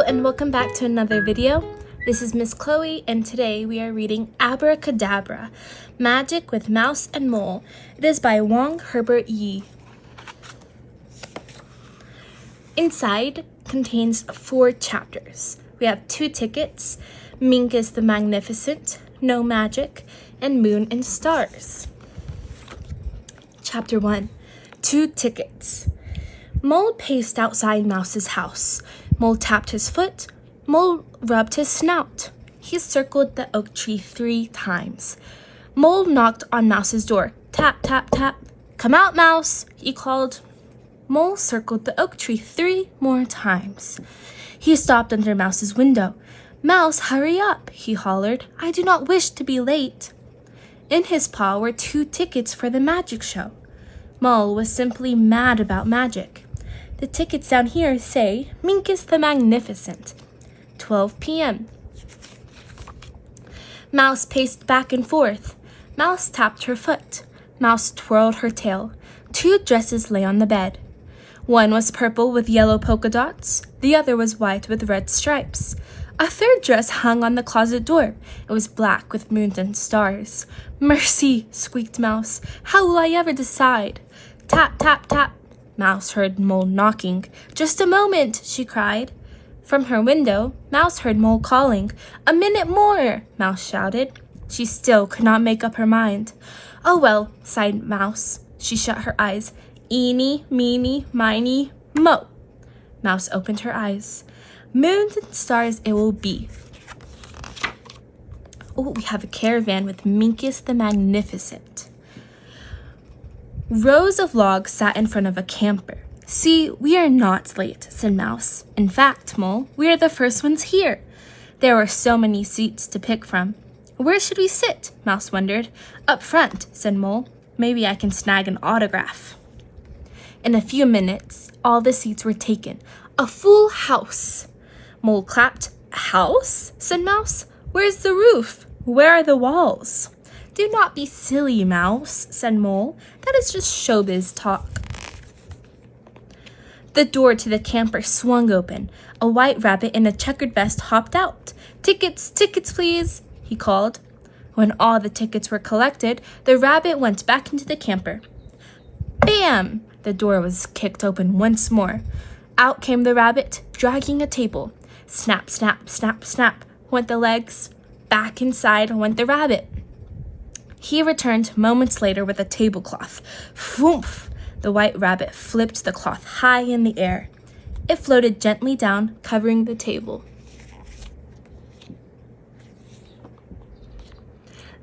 and welcome back to another video. This is Miss Chloe and today we are reading Abracadabra, Magic with Mouse and Mole. It is by Wong, Herbert, Yi. Inside contains 4 chapters. We have 2 tickets, Minkus the Magnificent, No Magic, and Moon and Stars. Chapter 1, 2 tickets. Mole paced outside Mouse's house. Mole tapped his foot. Mole rubbed his snout. He circled the oak tree 3 times. Mole knocked on Mouse's door. Tap, tap, tap. Come out, Mouse, he called. Mole circled the oak tree 3 more times. He stopped under Mouse's window. Mouse, hurry up, he hollered. I do not wish to be late. In his paw were 2 tickets for the magic show. Mole was simply mad about magic. The tickets down here say Minkus the Magnificent, 12 p.m. Mouse paced back and forth. Mouse tapped her foot. Mouse twirled her tail. 2 dresses lay on the bed. One was purple with yellow polka dots. The other was white with red stripes. A 3rd dress hung on the closet door. It was black with moons and stars. Mercy, squeaked Mouse. How will I ever decide? Tap, tap, tap. Mouse heard Mole knocking. Just a moment, she cried. From her window, Mouse heard Mole calling. A minute more, Mouse shouted. She still could not make up her mind. Oh well, sighed Mouse. She shut her eyes. Eeny, meeny, miny, mo. Mouse opened her eyes. Moons and stars it will be. Oh, we have a caravan with Minkus the Magnificent. Rows of logs sat in front of a camper. See, we are not late, said Mouse. In fact, Mole, we are the first ones here. There were so many seats to pick from. Where should we sit? Mouse wondered. Up front, said Mole. Maybe I can snag an autograph. In a few minutes, all the seats were taken. A full house. Mole clapped. House? Said Mouse. Where's the roof? Where are the walls? Do not be silly, Mouse, said Mole. That is just showbiz talk. The door to the camper swung open. A white rabbit in a checkered vest hopped out. Tickets, tickets, please, he called. When all the tickets were collected, the rabbit went back into the camper. Bam! The door was kicked open once more. Out came the rabbit, dragging a table. Snap, snap, snap, snap, went the legs. Back inside went the rabbit. He returned moments later with a tablecloth. Foomph! The white rabbit flipped the cloth high in the air. It floated gently down, covering the table.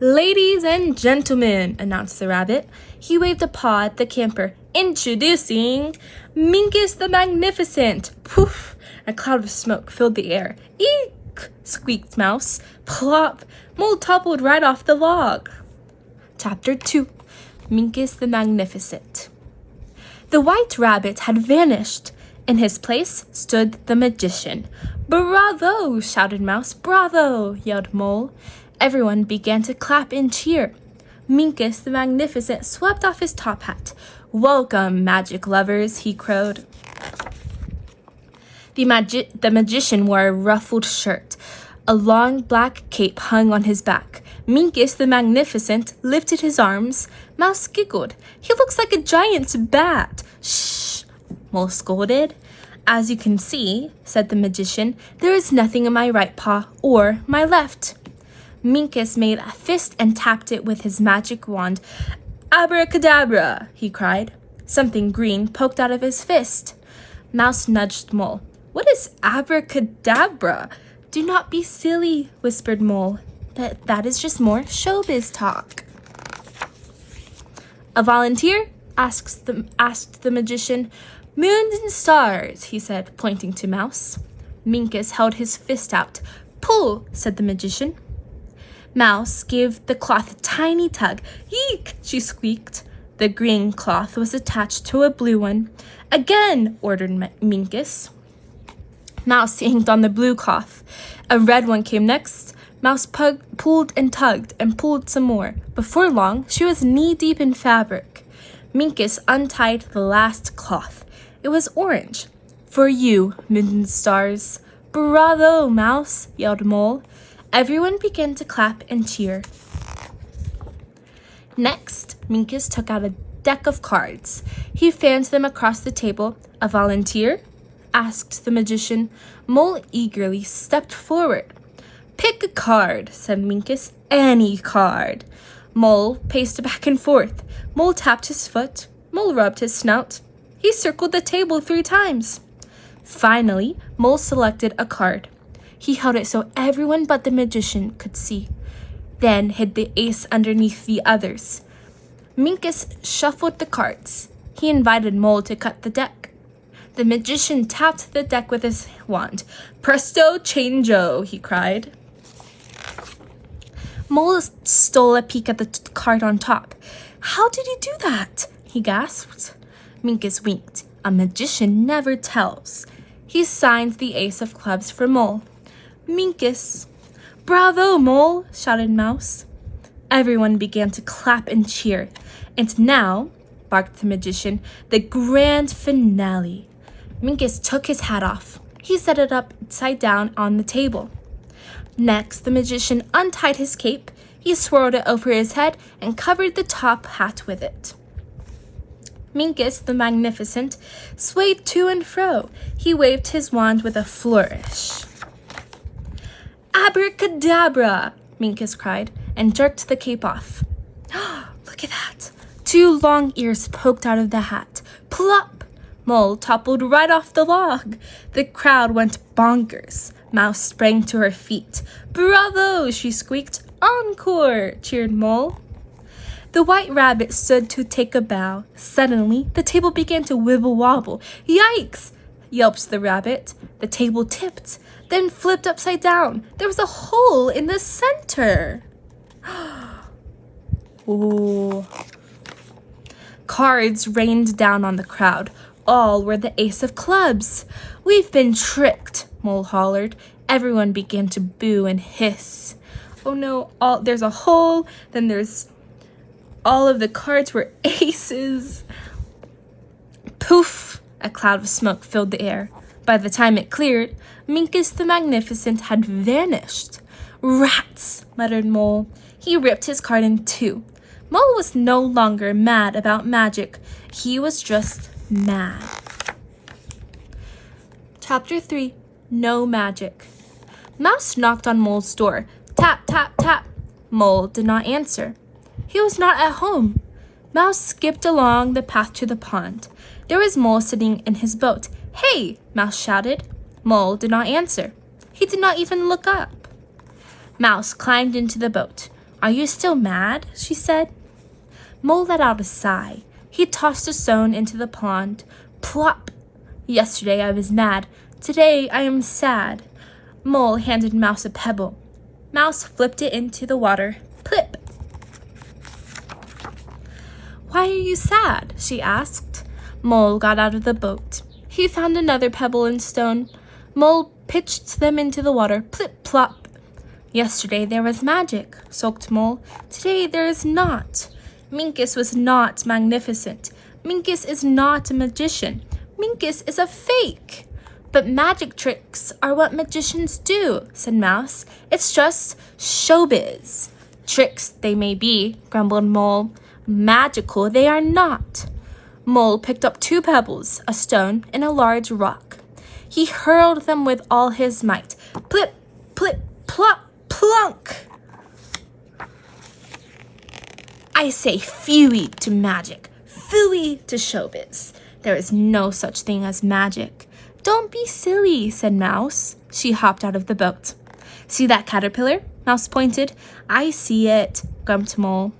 Ladies and gentlemen, announced the rabbit. He waved a paw at the camper. Introducing Minkus the Magnificent. Poof! A cloud of smoke filled the air. Eek! Squeaked Mouse. Plop! Mole toppled right off the log. Chapter 2, Minkus the Magnificent. The white rabbit had vanished. In his place stood the magician. Bravo! Shouted Mouse. Bravo! Yelled Mole. Everyone began to clap and cheer. Minkus the Magnificent swept off his top hat. Welcome, magic lovers, he crowed. The magician wore a ruffled shirt. A long black cape hung on his back. Minkus the Magnificent lifted his arms. Mouse giggled. He looks like a giant bat. Shh, Mole scolded. As you can see, said the magician, there is nothing in my right paw or my left. Minkus made a fist and tapped it with his magic wand. Abracadabra, he cried. Something green poked out of his fist. Mouse nudged Mole. What is abracadabra? Do not be silly, whispered Mole. That is just more showbiz talk. A volunteer? asked the magician. Moons and stars, he said, pointing to Mouse. Minkus held his fist out. Pull, said the magician. Mouse gave the cloth a tiny tug. Eek, she squeaked. The green cloth was attached to a blue one. Again, ordered Minkus. Mouse yanked on the blue cloth. A red one came next. Mouse pulled and tugged and pulled some more. Before long, she was knee-deep in fabric. Minkus untied the last cloth. It was orange. For you, moon and stars. "Bravo, Mouse!" yelled Mole. Everyone began to clap and cheer. Next, Minkus took out a deck of cards. He fanned them across the table. "A volunteer?" asked the magician. Mole eagerly stepped forward. "Pick a card," said Minkus. "Any card." Mole paced back and forth. Mole tapped his foot. Mole rubbed his snout. He circled the table 3 times. Finally, Mole selected a card. He held it so everyone but the magician could see, then hid the ace underneath the others. Minkus shuffled the cards. He invited Mole to cut the deck. The magician tapped the deck with his wand. "Presto changeo," he cried. Mole stole a peek at the card on top. "How did he do that?" he gasped. Minkus winked. A magician never tells. He signed the ace of clubs for Mole. Minkus. "Bravo, Mole!" shouted Mouse. Everyone began to clap and cheer. "And now," barked the magician, "the grand finale." Minkus took his hat off. He set it upside down on the table. Next, the magician untied his cape. He swirled it over his head and covered the top hat with it. Minkus, the Magnificent, swayed to and fro. He waved his wand with a flourish. "Abracadabra!" Minkus cried, and jerked the cape off. "Look at that!" 2 long ears poked out of the hat. Plop! Mole toppled right off the log. The crowd went bonkers. Mouse sprang to her feet. "Bravo!" she squeaked. "Encore!" cheered Mole. The White Rabbit stood to take a bow. Suddenly, the table began to wibble-wobble. "Yikes!" yelped the rabbit. The table tipped, then flipped upside down. There was a hole in the center. Ooh. Cards rained down on the crowd. All were the ace of clubs. "We've been tricked," Mole hollered. Everyone began to boo and hiss. "Oh no, there's a hole, then there's all of the cards were aces." Poof! A cloud of smoke filled the air. By the time it cleared, Minkus the Magnificent had vanished. "Rats!" muttered Mole. He ripped his card in 2. Mole was no longer mad about magic. He was just mad. Chapter 3. No Magic. Mouse knocked on Mole's door. Tap, tap, tap. Mole did not answer. He was not at home. Mouse skipped along the path to the pond. There was Mole sitting in his boat. "Hey!" Mouse shouted. Mole did not answer. He did not even look up. Mouse climbed into the boat. "Are you still mad?" she said. Mole let out a sigh. He tossed a stone into the pond. Plop! "Yesterday I was mad. Today I am sad." Mole handed Mouse a pebble. Mouse flipped it into the water. Plip! "Why are you sad?" she asked. Mole got out of the boat. He found another pebble and stone. Mole pitched them into the water. Plip, plop. "Yesterday there was magic," sulked Mole. "Today there is not. Minkus was not magnificent. Minkus is not a magician. Minkus is a fake." "But magic tricks are what magicians do," said Mouse. "It's just showbiz." "Tricks they may be," grumbled Mole. "Magical they are not." Mole picked up 2 pebbles, a stone, and a large rock. He hurled them with all his might. Plip, plip, plop, plunk! "I say phooey to magic, phooey to showbiz. There is no such thing as magic." "Don't be silly," said Mouse. She hopped out of the boat. "See that caterpillar?" Mouse pointed. "I see it," grumped Mole.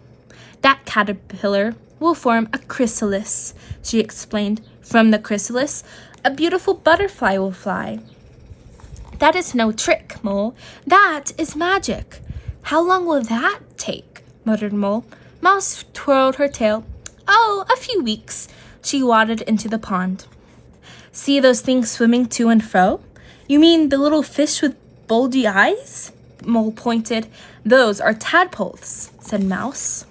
"That caterpillar will form a chrysalis," she explained. "From the chrysalis, a beautiful butterfly will fly." "That is no trick, Mole. That is magic." "How long will that take?" muttered Mole. Mouse twirled her tail. "Oh, a few weeks." She wadded into the pond. "See those things swimming to and fro? You mean the little fish with bulgy eyes?" Mole pointed. "Those are tadpoles," said Mouse.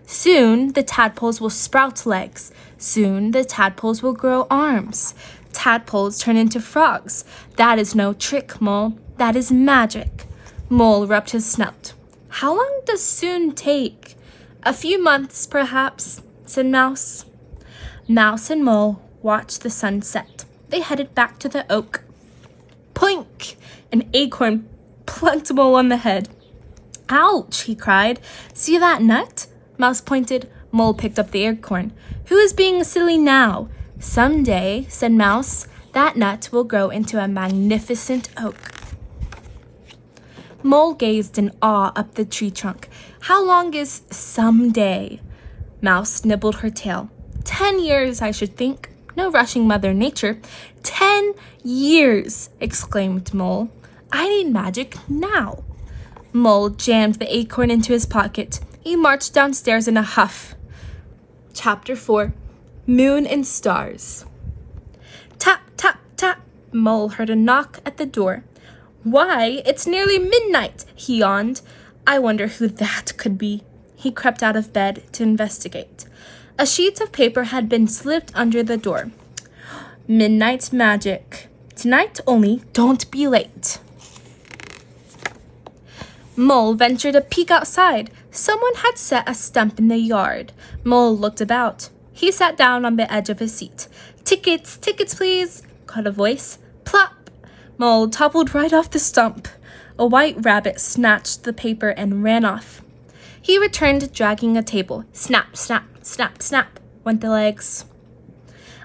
"Soon the tadpoles will sprout legs. Soon the tadpoles will grow arms. Tadpoles turn into frogs. That is no trick, Mole. That is magic. Mole rubbed his snout. How long does soon take? A few months, perhaps, said Mouse. Mouse and Mole watched the sun set. They headed back to the oak. Poink! An acorn plunked Mole on the head. Ouch, he cried. See that nut? Mouse pointed. Mole picked up the acorn. Who is being silly now? Someday, said Mouse, that nut will grow into a magnificent oak. Mole gazed in awe up the tree trunk. How long is someday? Mouse nibbled her tail. 10 years, I should think. No rushing Mother Nature. 10 years, exclaimed Mole. I need magic now. Mole jammed the acorn into his pocket. He marched downstairs in a huff. Chapter 4. Moon and Stars. Tap, tap, tap. Mole heard a knock at the door. Why, it's nearly midnight, he yawned. I wonder who that could be. He crept out of bed to investigate. A sheet of paper had been slipped under the door. Midnight magic. Tonight only, don't be late. Mole ventured a peek outside. Someone had set a stump in the yard. Mole looked about. He sat down on the edge of his seat. Tickets, tickets, please, called a voice. Plop! Mole toppled right off the stump. A white rabbit snatched the paper and ran off. He returned dragging a table. Snap, snap, snap, snap, went the legs.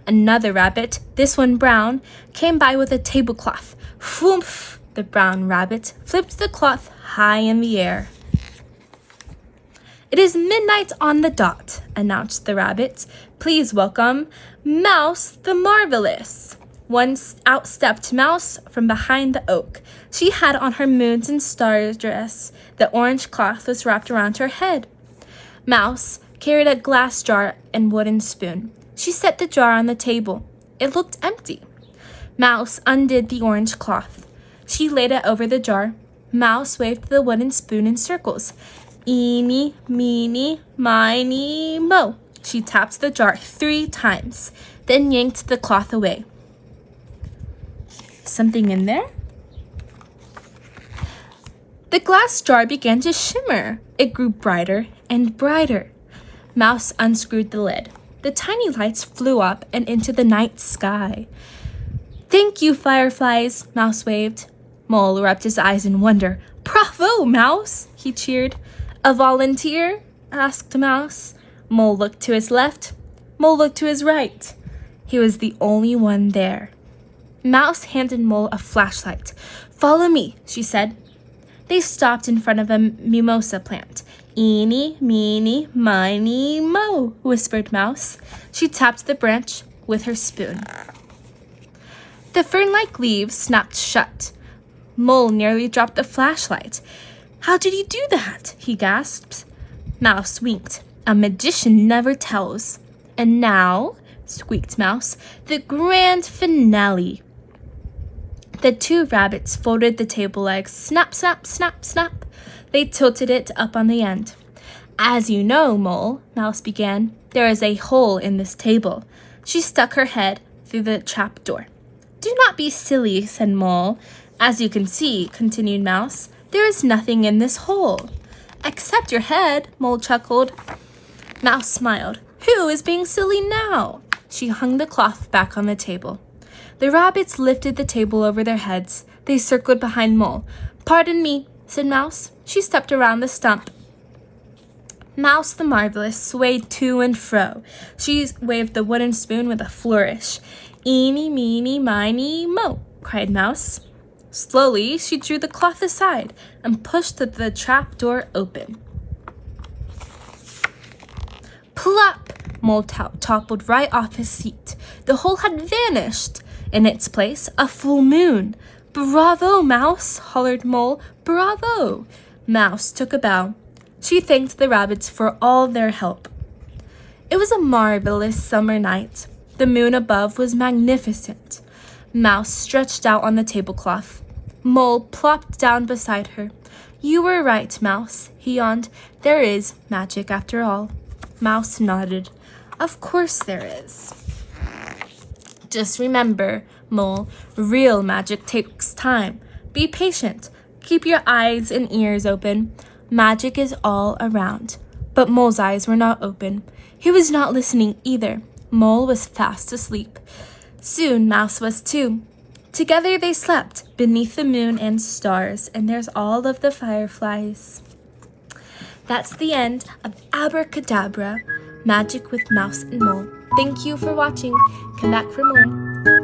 Another rabbit, this one brown, came by with a tablecloth. Whoomph! The brown rabbit flipped the cloth high in the air. It is midnight on the dot, announced the rabbit. Please welcome Mouse the Marvelous. Once out stepped Mouse from behind the oak. She had on her moons and stars dress. The orange cloth was wrapped around her head. Mouse carried a glass jar and wooden spoon. She set the jar on the table. It looked empty. Mouse undid the orange cloth. She laid it over the jar. Mouse waved the wooden spoon in circles. Eeny, meeny, miny, mo. She tapped the jar 3 times, then yanked the cloth away. Something in there? The glass jar began to shimmer. It grew brighter and brighter. Mouse unscrewed the lid. The tiny lights flew up and into the night sky. Thank you, fireflies, Mouse waved. Mole rubbed his eyes in wonder. Bravo, Mouse, he cheered. A volunteer? Asked Mouse. Mole looked to his left. Mole looked to his right. He was the only one there. Mouse handed Mole a flashlight. Follow me, she said. They stopped in front of a mimosa plant. Eeny, meeny, miny, mo, whispered Mouse. She tapped the branch with her spoon. The fern-like leaves snapped shut. Mole nearly dropped the flashlight. How did you do that? He gasped. Mouse winked. A magician never tells. And now, squeaked Mouse, the grand finale. The 2 rabbits folded the table legs. Snap, snap, snap, snap. They tilted it up on the end. As you know, Mole, Mouse began, there is a hole in this table. She stuck her head through the trap door. Do not be silly, said Mole. As you can see, continued Mouse, there is nothing in this hole. Except your head, Mole chuckled. Mouse smiled. Who is being silly now? She hung the cloth back on the table. The rabbits lifted the table over their heads. They circled behind Mole. Pardon me, said Mouse. She stepped around the stump. Mouse the Marvelous swayed to and fro. She waved the wooden spoon with a flourish. Eeny, meeny, miny, mo, cried Mouse. Slowly, she drew the cloth aside and pushed the trap door open. Plop! Mole toppled right off his seat. The hole had vanished. In its place, a full moon. Bravo, Mouse, hollered Mole. Bravo! Mouse took a bow. She thanked the rabbits for all their help. It was a marvelous summer night. The moon above was magnificent. Mouse stretched out on the tablecloth. Mole plopped down beside her. You were right, Mouse, he yawned. There is magic after all. Mouse nodded. Of course there is. Just remember, Mole, real magic takes time. Be patient. Keep your eyes and ears open. Magic is all around. But Mole's eyes were not open. He was not listening either. Mole was fast asleep. Soon Mouse was too. Together they slept beneath the moon and stars, and there's all of the fireflies. That's the end of Abracadabra, Magic with Mouse and Mole. Thank you for watching. Come back for more.